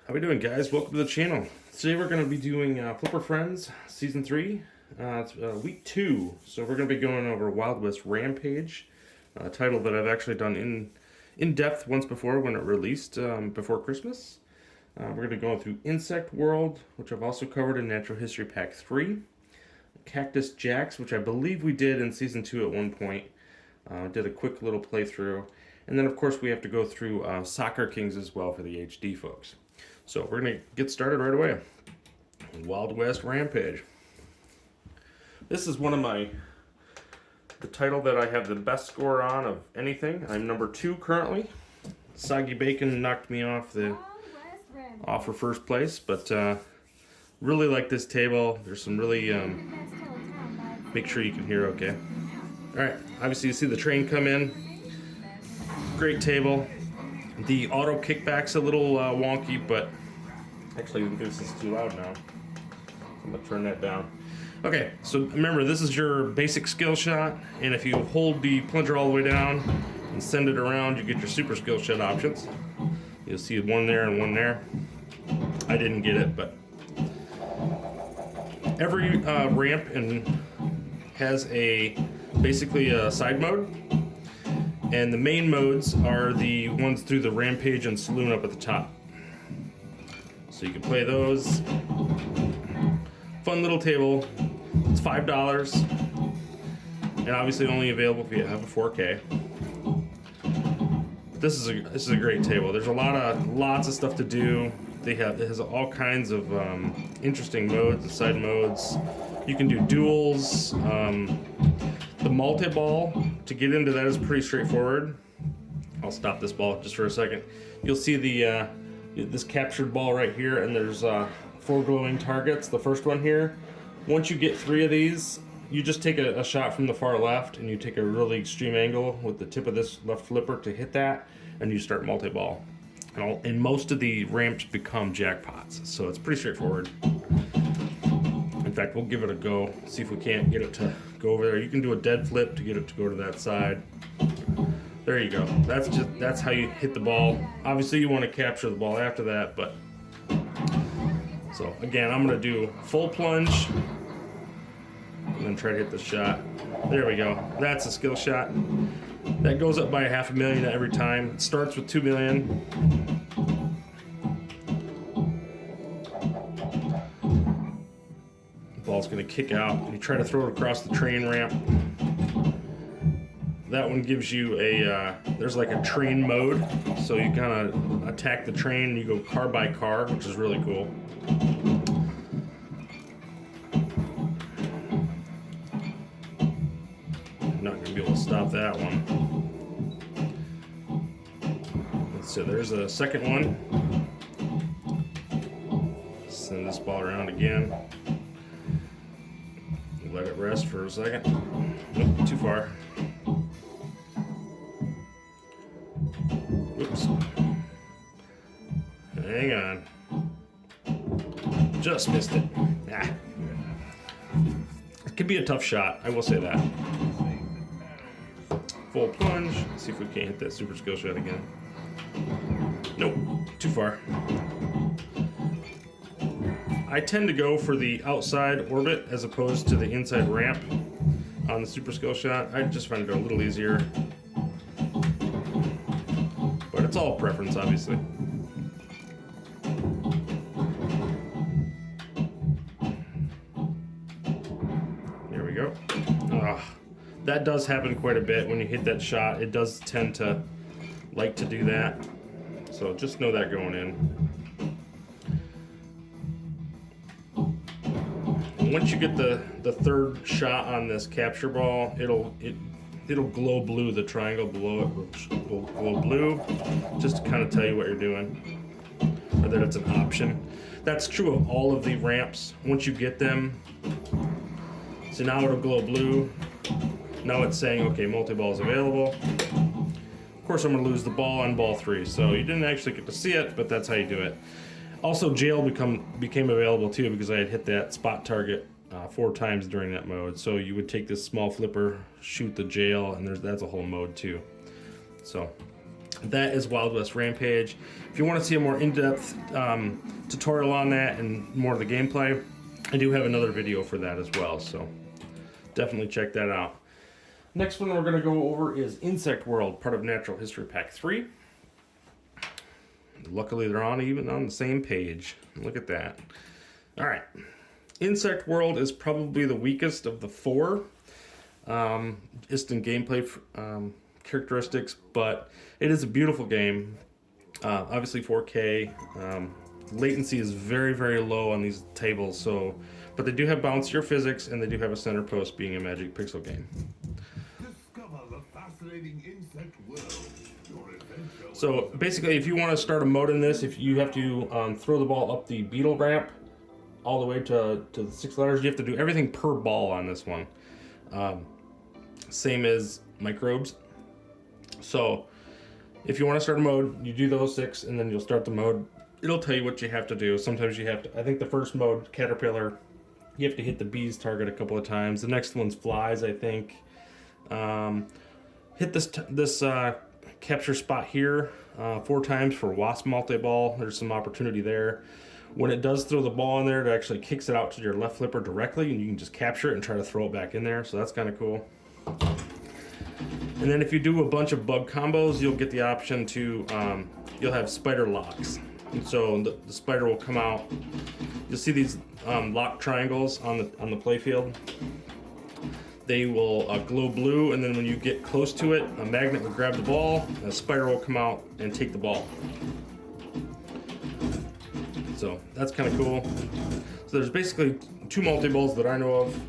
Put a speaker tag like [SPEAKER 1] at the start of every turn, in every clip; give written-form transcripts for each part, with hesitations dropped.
[SPEAKER 1] How we doing, guys? Welcome to the channel. Today we're going to be doing Flipper Friends Season 3. It's Week 2. So we're going to be going over West Rampage, a title that I've actually done in depth once before when it released before Christmas. We're going to go through Insect World, which I've also covered in Natural History Pack 3. Cactus Jacks, which I believe we did in Season 2 at one point. Did a quick little playthrough. And then, of course, we have to go through Soccer Kings as well for the HD folks. So we're going to get started right away. West Rampage. This is one of the title that I have the best score on of anything. I'm number 2 currently. Soggy Bacon knocked me off for first place, but really like this table. There's some really, make sure you can hear okay. Alright, obviously you see the train come in. Great table. The auto kickback's a little wonky, but actually this is too loud now. I'm gonna turn that down. Okay, so remember, this is your basic skill shot, and if you hold the plunger all the way down and send it around, you get your super skill shot options. You'll see one there and one there. I didn't get it, but every ramp has basically a side mode. And the main modes are the ones through the Rampage and Saloon up at the top. So you can play those. Fun little table. It's $5. And obviously only available if you have a 4K. This is a great table. There's lots of stuff to do. It has all kinds of interesting modes and side modes. You can do duels. The multi-ball, to get into that, is pretty straightforward. I'll stop this ball just for a second. You'll see this captured ball right here, and there's 4 glowing targets. The first one here. Once you get 3 of these, you just take a shot from the far left, and you take a really extreme angle with the tip of this left flipper to hit that, and you start multi-ball. And most of the ramps become jackpots, so it's pretty straightforward. In fact, we'll give it a go, see if we can't get it to go over there. You can do a dead flip to get it to go to that side. There you go. That's how you hit the ball. Obviously, you want to capture the ball after that, but so again, I'm going to do full plunge and then try to hit the shot. There we go. That's a skill shot. That goes up by $500,000 every time. It starts with $2 million. Ball's going to kick out. You try to throw it across the train ramp. That one gives you there's like a train mode, so you kind of attack the train. You go car by car, which is really cool. I'm not going to be able to stop that one. So there's a second one. Send this ball around again. Let it rest for a second. Nope, too far. Oops. Hang on. Just missed it. Nah. It could be a tough shot, I will say that. Full plunge. Let's see if we can't hit that super skill shot again. Nope, too far. I tend to go for the outside orbit as opposed to the inside ramp on the super skill shot. I just find it a little easier. But it's all preference, obviously. There we go. That does happen quite a bit when you hit that shot. It does tend to like to do that. So just know that going in. Once you get the third shot on this capture ball, it'll glow blue. The triangle below it will glow blue, just to kind of tell you what you're doing, or that it's an option. That's true of all of the ramps. Once you get them, so now it'll glow blue. Now it's saying, okay, multi-ball is available. Of course, I'm going to lose the ball on ball 3, so you didn't actually get to see it, but that's how you do it. Also, jail became available too because I had hit that spot target 4 times during that mode. So you would take this small flipper, shoot the jail, and that's a whole mode too. So That is Wild West Rampage. If you want to see a more in-depth tutorial on that and more of the gameplay, I do have another video for that as well, so definitely check that out. Next one we're going to go over is Insect World, part of Natural History Pack 3. Luckily they're even on the same page. Look at that. Alright. Insect World is probably the weakest of the four, just in gameplay characteristics, but it is a beautiful game. Obviously 4K. Latency is very, very low on these tables, but they do have bouncier physics, and they do have a center post, being a Magic Pixel game.
[SPEAKER 2] Discover the fascinating insect world.
[SPEAKER 1] So basically, if you want to start a mode in this, if you have to throw the ball up the beetle ramp all the way to the 6 letters, you have to do everything per ball on this one. Same as microbes. So if you want to start a mode, you do those 6, and then you'll start the mode. It'll tell you what you have to do. Sometimes you have to, I think the first mode, Caterpillar, you have to hit the bees target a couple of times. The next one's flies, I think. Hit this capture spot here 4 times for wasp multi-ball. There's some opportunity there. When it does throw the ball in there, it actually kicks it out to your left flipper directly, and you can just capture it and try to throw it back in there. So that's kind of cool. And then if you do a bunch of bug combos, you'll get the option to, you'll have spider locks. And so the spider will come out. You'll see these lock triangles on the playfield. They will glow blue, and then when you get close to it, a magnet will grab the ball, and a spider will come out and take the ball. So that's kind of cool. So there's basically 2 multi-balls that I know of.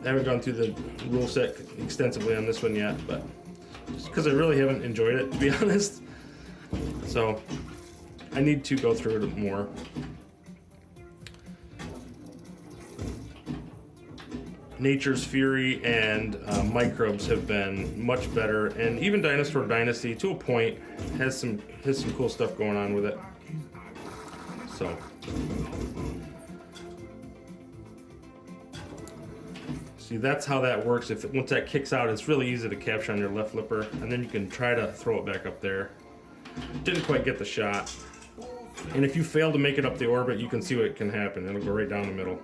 [SPEAKER 1] I haven't gone through the rule set extensively on this one yet, but just because I really haven't enjoyed it, to be honest. So I need to go through it more. Nature's Fury and Microbes have been much better, and even Dinosaur Dynasty, to a point, has some cool stuff going on with it. So see, that's how that works. Once that kicks out, it's really easy to capture on your left flipper, and then you can try to throw it back up there. Didn't quite get the shot, and if you fail to make it up the orbit, you can see what can happen. It'll go right down the middle.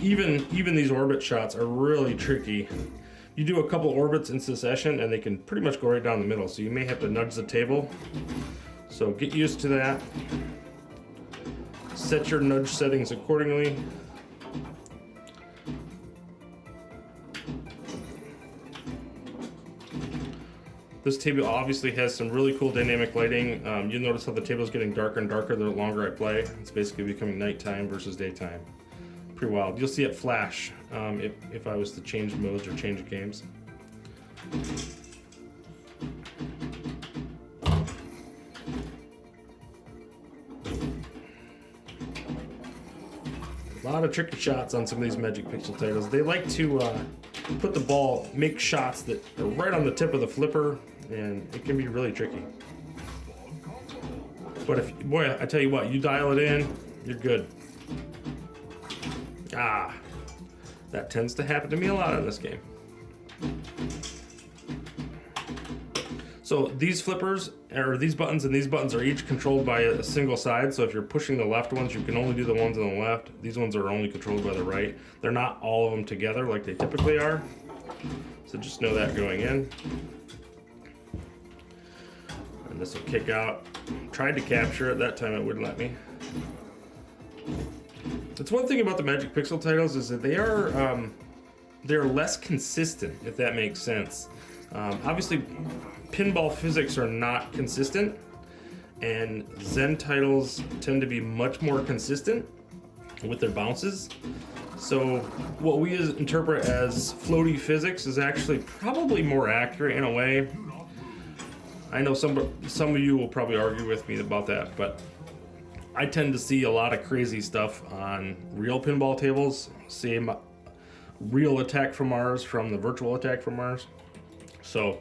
[SPEAKER 1] Even these orbit shots are really tricky. You do a couple orbits in succession, and they can pretty much go right down the middle, so you may have to nudge the table. So get used to that. Set your nudge settings accordingly. This table obviously has some really cool dynamic lighting. You'll notice how the table is getting darker and darker the longer I play. It's basically becoming nighttime versus daytime. Pretty wild. You'll see it flash if I was to change modes or change games. A lot of tricky shots on some of these Magic Pixel titles. They like to put the ball, make shots that are right on the tip of the flipper, and it can be really tricky. But if, boy, I tell you what, you dial it in, you're good. Ah, that tends to happen to me a lot in this game. So these flippers, or these buttons and these buttons, are each controlled by a single side. So if you're pushing the left ones, you can only do the ones on the left. These ones are only controlled by the right. They're not all of them together like they typically are. So just know that going in. And this will kick out. Tried to capture it, that time it wouldn't let me. That's one thing about the Magic Pixel titles, is that they're less consistent, if that makes sense. Obviously, pinball physics are not consistent, and Zen titles tend to be much more consistent with their bounces. So what we interpret as floaty physics is actually probably more accurate in a way. I know some of you will probably argue with me about that, but I tend to see a lot of crazy stuff on real pinball tables. Same real attack from Mars from the virtual attack from Mars. So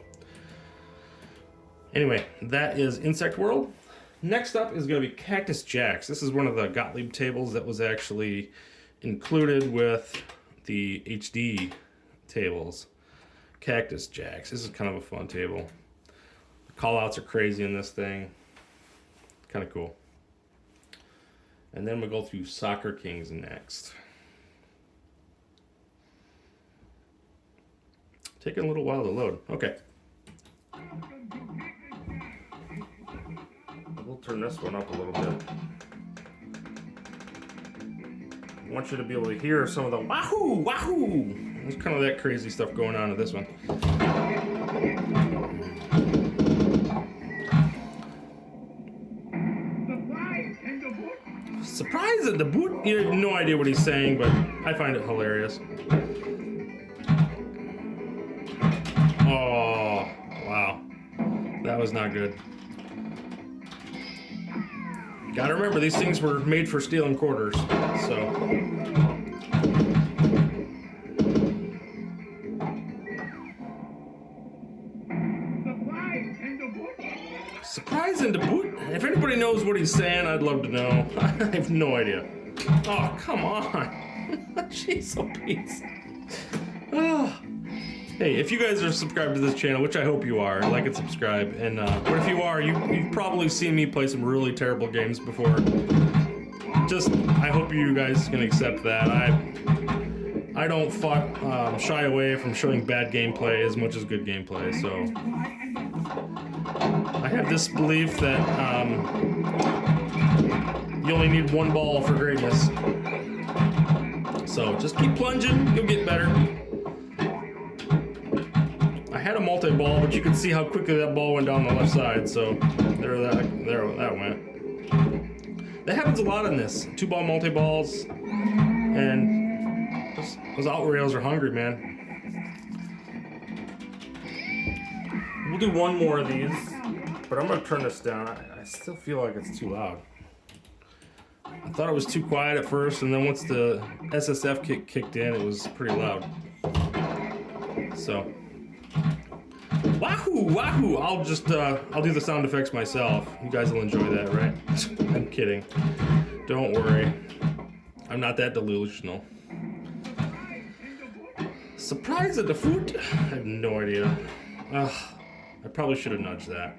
[SPEAKER 1] anyway, that is Insect World. Next up is going to be Cactus Jacks. This is one of the Gottlieb tables that was actually included with the HD tables. Cactus Jacks. This is kind of a fun table. The call-outs are crazy in this thing. Kind of cool. And then we'll go through Soccer Kings next. Taking a little while to load. Okay. We'll turn this one up a little bit. I want you to be able to hear some of the wahoo, wahoo. There's kind of that crazy stuff going on in this one. Surprise at the boot? You have no idea what he's saying, but I find it hilarious. Oh, wow. That was not good. Gotta remember, these things were made for stealing quarters, so. Surprise in the boot? If anybody knows what he's saying, I'd love to know. I have no idea. Oh, come on. Jeez, oh, peace. Oh. Hey, if you guys are subscribed to this channel, which I hope you are, like and subscribe. And but if you are, you've probably seen me play some really terrible games before. Just, I hope you guys can accept that. I don't shy away from showing bad gameplay as much as good gameplay. So I have this belief that you only need one ball for greatness. So just keep plunging, you'll get better. I had a multi-ball, but you can see how quickly that ball went down the left side, so there that went. That happens a lot in this. 2-ball multi-balls, and those out rails are hungry, man. We'll do one more of these, but I'm gonna turn this down. I still feel like it's too loud. I thought it was too quiet at first, and then once the SSF kicked in, it was pretty loud. So. Wahoo, wahoo! I'll do the sound effects myself. You guys will enjoy that, right? I'm kidding. Don't worry. I'm not that delusional. Surprise at the foot? I have no idea. I probably should have nudged that.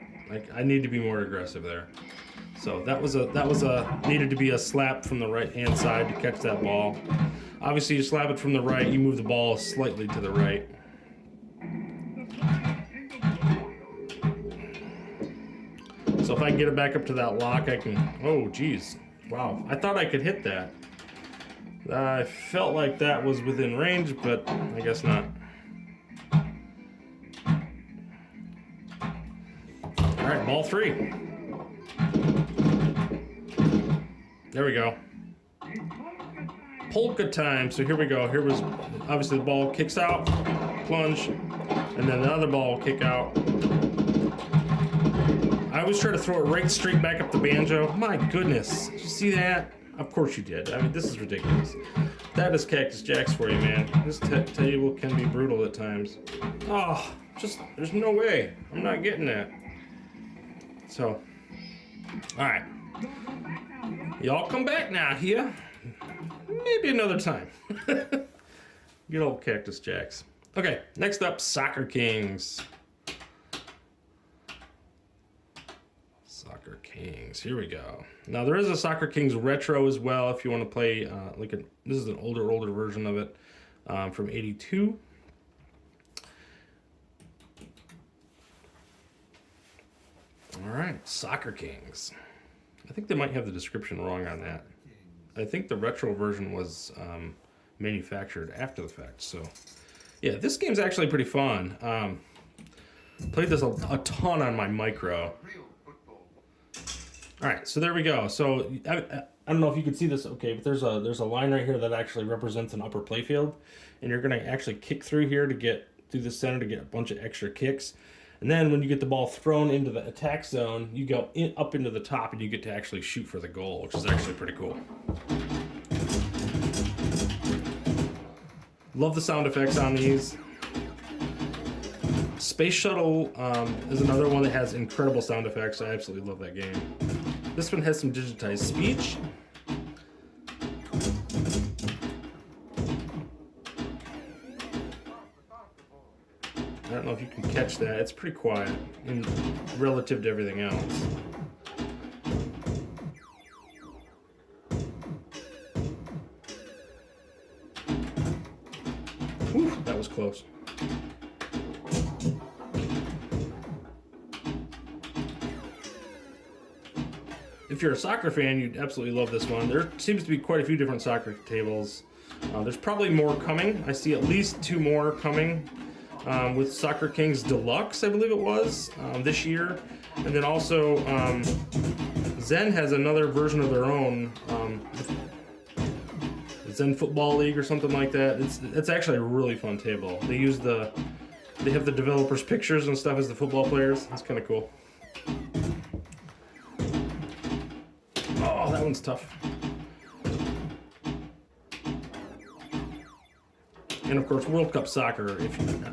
[SPEAKER 1] I need to be more aggressive there. So that was needed to be a slap from the right hand side to catch that ball. Obviously, you slap it from the right, you move the ball slightly to the right. So if I get it back up to that lock, I can... Oh, geez. Wow. I thought I could hit that. I felt like that was within range, but I guess not. All right, ball 3. There we go. Polka time. So here we go. Here was... Obviously, the ball kicks out, plunge, and then the other ball will kick out. I always try to throw it right straight back up the banjo. My goodness. Did you see that? Of course you did. I mean, this is ridiculous. That is Cactus Jacks for you, man. This table can be brutal at times. Oh, there's no way. I'm not getting that. So, alright. Y'all come back now here. Maybe another time. Good old Cactus Jacks. Okay, next up, Soccer Kings. Soccer Kings. Here we go. Now there is a Soccer Kings Retro as well if you want to play this is an older version of it from '82. All right, Soccer Kings. I think they might have the description wrong on that. I think the retro version was manufactured after the fact. So yeah, this game's actually pretty fun. Played this a ton on my micro. All right, so there we go. So I don't know if you can see this, okay, but there's a line right here that actually represents an upper playfield, and you're gonna actually kick through here to get through the center to get a bunch of extra kicks, and then when you get the ball thrown into the attack zone, you go up into the top, and you get to actually shoot for the goal, which is actually pretty cool. Love the sound effects on these. Space Shuttle is another one that has incredible sound effects. I absolutely love that game. This one has some digitized speech. that. It's pretty quiet in relative to everything else. Whew, that was close. If you're a soccer fan, you'd absolutely love this one. There seems to be quite a few different soccer tables. There's probably more coming. I see at least 2 more coming with Soccer Kings Deluxe, I believe it was, this year. And then also, Zen has another version of their own, Zen Football League or something like that. It's actually a really fun table. They have the developers' pictures and stuff as the football players. It's kind of cool. Oh, that one's tough. And of course, World Cup Soccer.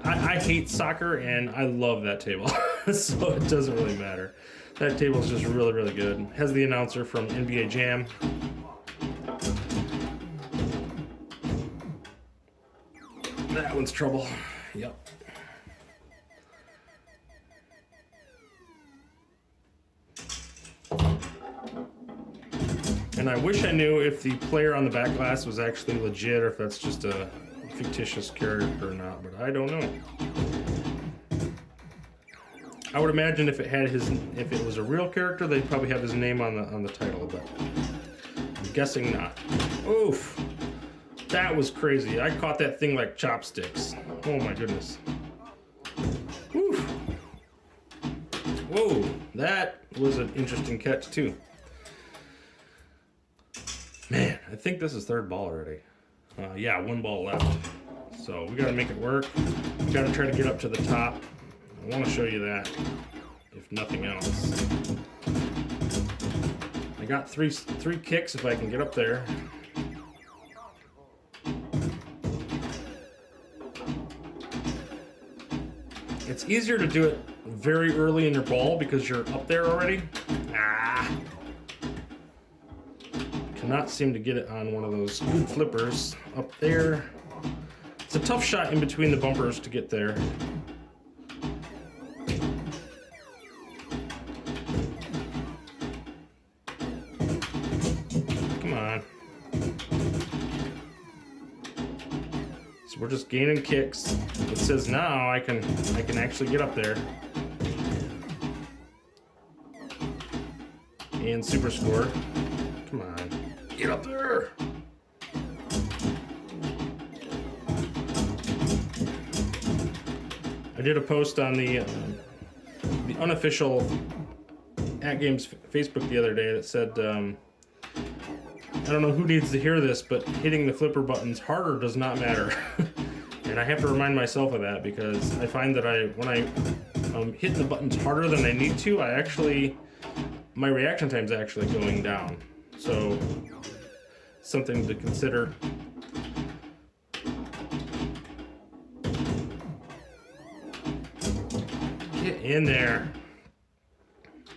[SPEAKER 1] I hate soccer, and I love that table, so it doesn't really matter. That table is just really, really good. Has the announcer from NBA Jam. That one's trouble. Yep. And I wish I knew if the player on the back glass was actually legit or if that's just a fictitious character or not, but I don't know. I would imagine if it was a real character, they'd probably have his name on the title, but I'm guessing not. Oof. That was crazy. I caught that thing like chopsticks. Oh my goodness. Woof. Whoa, that was an interesting catch too. Man, I think this is 3rd ball already. Yeah, 1 ball left. So we gotta make it work. We gotta try to get up to the top. I wanna show you that, if nothing else. I got three kicks if I can get up there. It's easier to do it very early in your ball because you're up there already. Cannot seem to get it on one of those good flippers up there. It's a tough shot in between the bumpers to get there. Come on. So we're just gaining kicks. It says now I can actually get up there. And super score. Come on. Get up there! I did a post on the unofficial @Games Facebook the other day that said, I don't know who needs to hear this, but hitting the flipper buttons harder does not matter. And I have to remind myself of that because I find that when I hit the buttons harder than I need to, my reaction time's actually going down. So, something to consider. Get in there.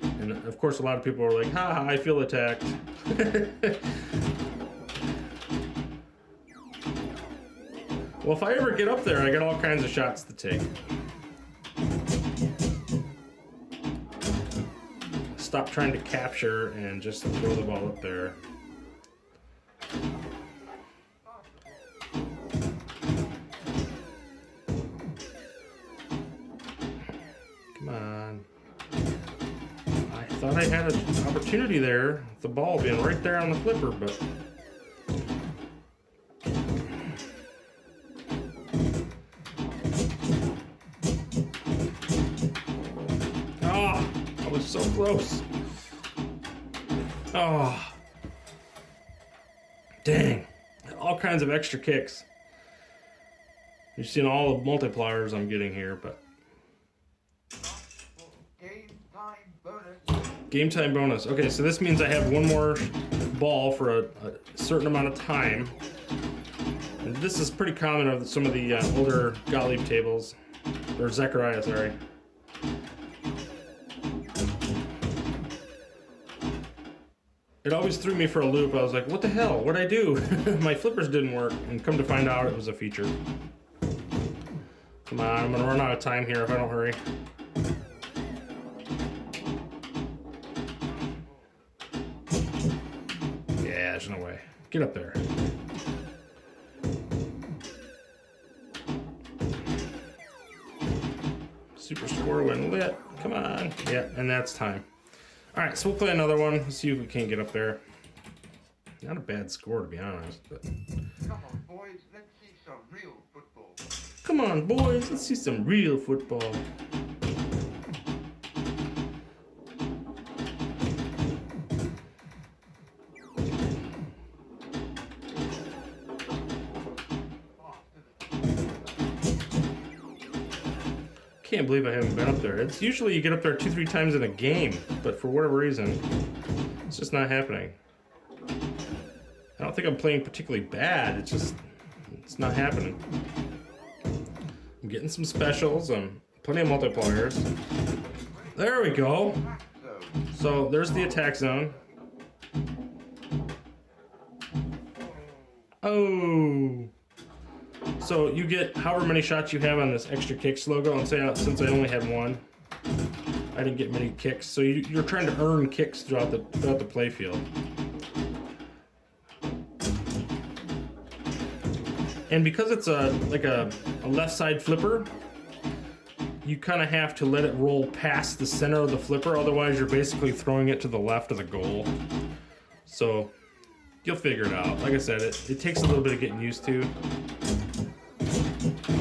[SPEAKER 1] And of course, a lot of people are like, haha, I feel attacked. Well, if I ever get up there, I got all kinds of shots to take. Stop trying to capture and just throw the ball up there. Come on. I thought I had an opportunity there, the ball being right there on the flipper, but so close. Oh. Dang. All kinds of extra kicks. You've seen all the multipliers I'm getting here, but game time bonus. Okay, so this means I have one more ball for a certain amount of time. And this is pretty common of some of the older Gottlieb tables. Or Zechariah, sorry. It always threw me for a loop. I was like, what the hell? What'd I do? My flippers didn't work, and come to find out it was a feature. Come on, I'm gonna run out of time here if I don't hurry. Yeah, there's no way. Get up there. Super score when lit. Come on. Yeah, and that's time. Alright, so we'll play another one. Let's see if we can't get up there. Not a bad score, to be honest, but...
[SPEAKER 2] Come on, boys, let's see some real football.
[SPEAKER 1] Come on, boys, let's see some real football. Can't believe I haven't been up there. It's usually you get up there 2-3 times in a game, but for whatever reason, it's just not happening. I don't think I'm playing particularly bad. It's not happening. I'm getting some specials and plenty of multipliers. There we go. So there's the attack zone. Oh. So you get however many shots you have on this extra kicks logo, and since I only had one, I didn't get many kicks. So you're trying to earn kicks throughout the playfield. And because it's like a left side flipper, you kind of have to let it roll past the center of the flipper, otherwise you're basically throwing it to the left of the goal. So you'll figure it out. Like I said, it takes a little bit of getting used to.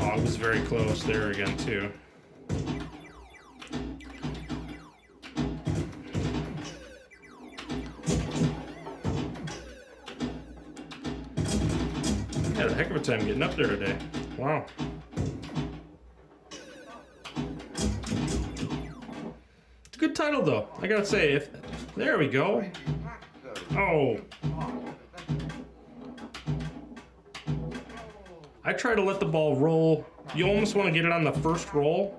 [SPEAKER 1] Oh, it was very close there again too. Had a heck of a time getting up there today. Wow. It's a good title though. I gotta say, there we go. Oh. I try to let the ball roll. You almost want to get it on the first roll.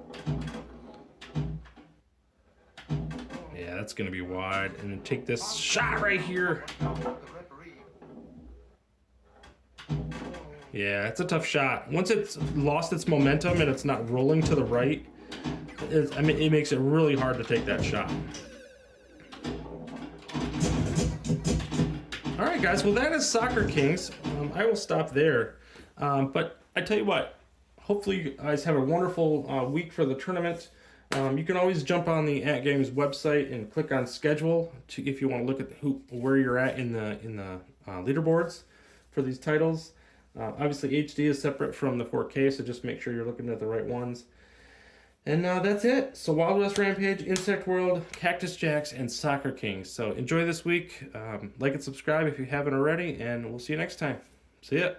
[SPEAKER 1] Yeah, that's gonna be wide. And then take this shot right here. Yeah, it's a tough shot. Once it's lost its momentum and it's not rolling to the right, it makes it really hard to take that shot. All right, guys. Well, that is Soccer Kings. I will stop there. But I tell you what, hopefully you guys have a wonderful week for the tournament. You can always jump on the @Games website and click on schedule if you want to look at where you're at in the leaderboards for these titles. Obviously HD is separate from the 4K, so just make sure you're looking at the right ones. And that's it. So Wild West Rampage, Insect World, Cactus Jacks, and Soccer Kings. So enjoy this week. Like and subscribe if you haven't already, and we'll see you next time. See ya.